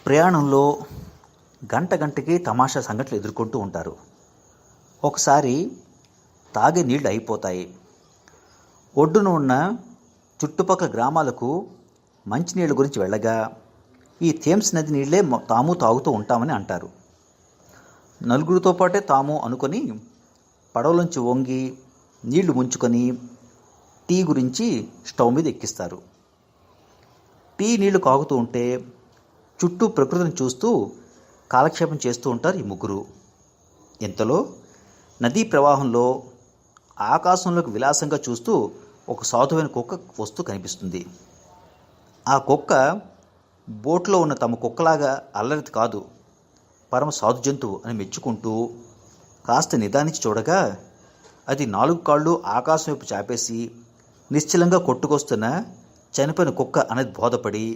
ప్రయాణంలో గంట గంటకి తమాషా సంఘటనలు ఎదుర్కొంటూ ఉంటారు. ఒకసారి తాగే నీళ్లు అయిపోతాయి. ఒడ్డున ఉన్న చుట్టుపక్కల గ్రామాలకు మంచినీళ్ళ గురించి వెళ్ళగా ఈ థేమ్స్ నది నీళ్ళే తాము తాగుతూ ఉంటామని అంటారు. నలుగురితో పాటే తాము అనుకొని పడవలోంచి వంగి నీళ్లు ముంచుకొని టీ గురించి స్టవ్ మీద ఎక్కిస్తారు. టీ నీళ్లు కాగుతూ ఉంటే చుట్టూ ప్రకృతిని చూస్తూ కాలక్షేపం చేస్తూ ఉంటారు ఈ ముగ్గురు. ఇంతలో నదీ ప్రవాహంలో ఆకాశంలోకి విలాసంగా చూస్తూ ఒక సాధువైన కుక్క వస్తూ కనిపిస్తుంది. ఆ కుక్క బోట్లో ఉన్న తమ కుక్కలాగా అల్లరిది కాదు, పరమ సాధు జంతువు అని మెచ్చుకుంటూ కాస్త నిదానించి చూడగా అది 4 కాళ్ళు ఆకాశం వైపు చాపేసి నిశ్చలంగా కొట్టుకొస్తున్న చనిపోయిన కుక్క అనేది బోధపడి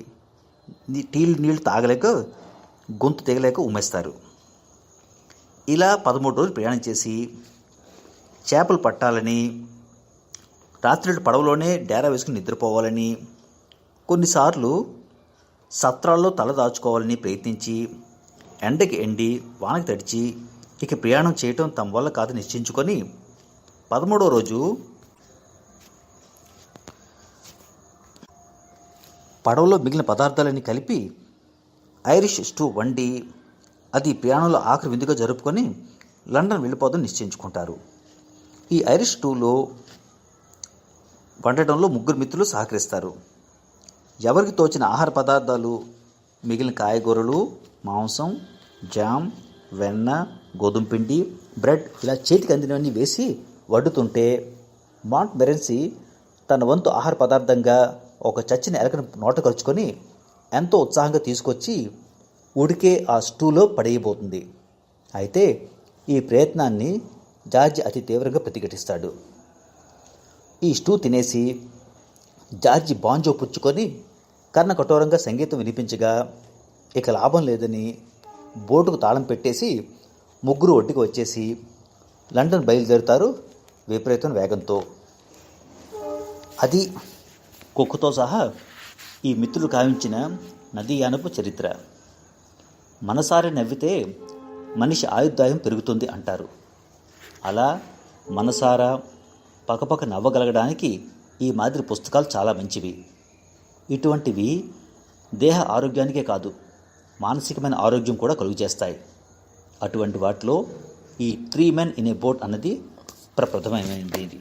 నీళ్లు తాగలేక గొంతు తెగలేక ఉమ్మేస్తారు. ఇలా 13 రోజులు ప్రయాణం చేసి చేపలు పట్టాలని, రాత్రి పడవలోనే డేరా వేసుకుని నిద్రపోవాలని, కొన్నిసార్లు సత్రాల్లో తల దాచుకోవాలని ప్రయత్నించి ఎండకి ఎండి వానకి తడిచి ఇక ప్రయాణం చేయటం తమ వల్ల కాదు నిశ్చయించుకొని 13వ రోజు పడవలో మిగిలిన పదార్థాలన్నీ కలిపి ఐరిష్ స్టూ వండి అది ప్రయాణంలో ఆఖరి విందుగా జరుపుకొని లండన్ వెళ్ళిపోదని నిశ్చయించుకుంటారు. ఈ ఐరిష్ స్టూలో వండటంలో ముగ్గురు మిత్రులు సహకరిస్తారు. ఎవరికి తోచిన ఆహార పదార్థాలు, మిగిలిన కాయగూరలు, మాంసం, జామ్, వెన్న, గోధుమ పిండి, బ్రెడ్ ఇలా చేతికి అందినవన్నీ వేసి వడ్డుతుంటే మాంట్మొరెన్సీ తన వంతు ఆహార పదార్థంగా ఒక చచ్చిన ఎలకను నోట కలుచుకొని ఎంతో ఉత్సాహంగా తీసుకొచ్చి ఉడికే ఆ స్టూలో పడేయబోతుంది. అయితే ఈ ప్రయత్నాన్ని జార్జి అతి తీవ్రంగా ప్రతిఘటిస్తాడు. ఈ స్టూ తినేసి జార్జి బాంజో పుచ్చుకొని కర్ణ కఠోరంగా సంగీతం వినిపించగా ఇక లాభం లేదని బోటుకు తాళం పెట్టేసి ముగ్గురు ఒడ్డుకు వచ్చేసి లండన్ బయలుదేరుతారు విపరీతం వేగంతో. అది కుక్కతో సహా ఈ మిత్రులు కావించిన నదీయానపు చరిత్ర. మనసారి నవ్వితే మనిషి ఆయుర్దాయం పెరుగుతుంది అంటారు. అలా మనసారా పకపక నవ్వగలగడానికి ఈ మాదిరి పుస్తకాలు చాలా మంచివి. ఇటువంటివి దేహ ఆరోగ్యానికే కాదు, మానసికమైన ఆరోగ్యం కూడా కలుగు చేస్తాయి. అటువంటి వాటిలో ఈ 3 Men in a Boat అన్నది ప్రప్రథమైనది.